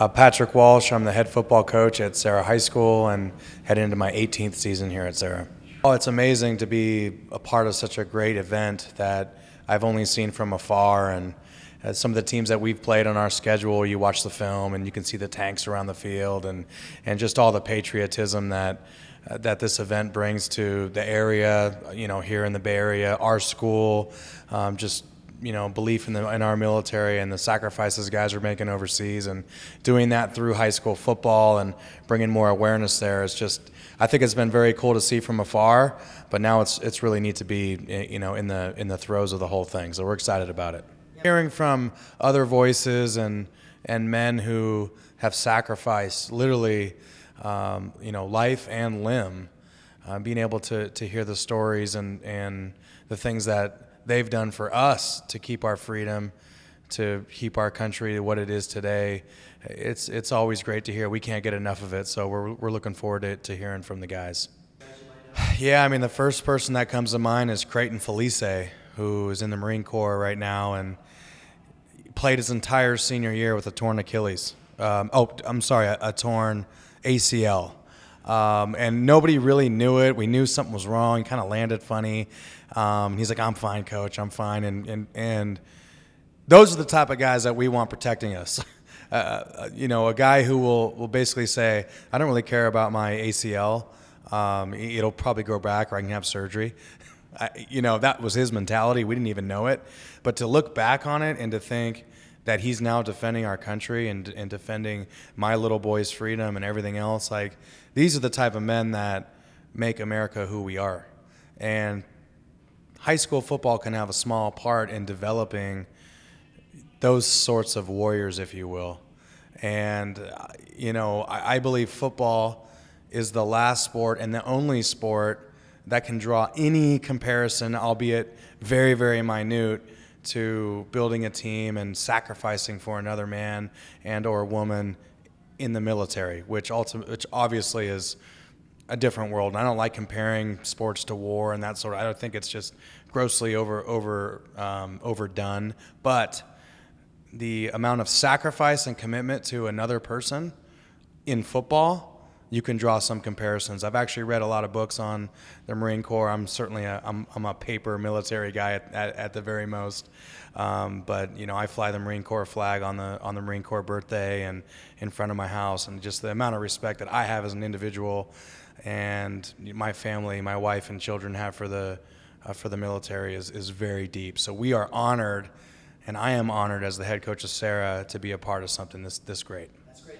Patrick Walsh. I'm the head football coach at Serra High School and heading into my 18th season here at Serra. Oh, it's amazing to be a part of such a great event that I've only seen from afar. And some of the teams that we've played on our schedule, you watch the film and you can see the tanks around the field and just all the patriotism that this event brings to the area, here in the Bay Area, our school, belief in our military and the sacrifices guys are making overseas, and doing that through high school football and bringing more awareness there. I think it's been very cool to see from afar, but now it's really neat to be, in the throes of the whole thing. So we're excited about it. Hearing from other voices and men who have sacrificed literally, life and limb, being able to hear the stories and the things that they've done for us to keep our freedom, to keep our country what it is today. It's always great to hear. We can't get enough of it, so we're looking forward to hearing from the guys. Yeah, the first person that comes to mind is Creighton Felice, who is in the Marine Corps right now and played his entire senior year with a torn Achilles. A torn ACL. And nobody really knew it. We knew something was wrong. He kind of landed funny. He's like, "I'm fine, coach. I'm fine." And those are the type of guys that we want protecting us. A guy who will basically say, "I don't really care about my ACL. It'll probably grow back, or I can have surgery." That was his mentality. We didn't even know it. But to look back on it and to think that he's now defending our country and defending my little boy's freedom and everything else, like, these are the type of men that make America who we are. And high school football can have a small part in developing those sorts of warriors, if you will. And, I believe football is the last sport and the only sport that can draw any comparison, albeit very, very minute, to building a team and sacrificing for another man and or woman in the military, which obviously is a different world. And I don't like comparing sports to war and that sort of. I don't think it's just grossly overdone. But the amount of sacrifice and commitment to another person in football, you can draw some comparisons. I've actually read a lot of books on the Marine Corps. I'm certainly I'm a paper military guy at the very most. But I fly the Marine Corps flag on the Marine Corps birthday and in front of my house, and just the amount of respect that I have as an individual and my family, my wife and children have for the military is very deep. So we are honored, and I am honored as the head coach of Serra to be a part of something this great. That's great.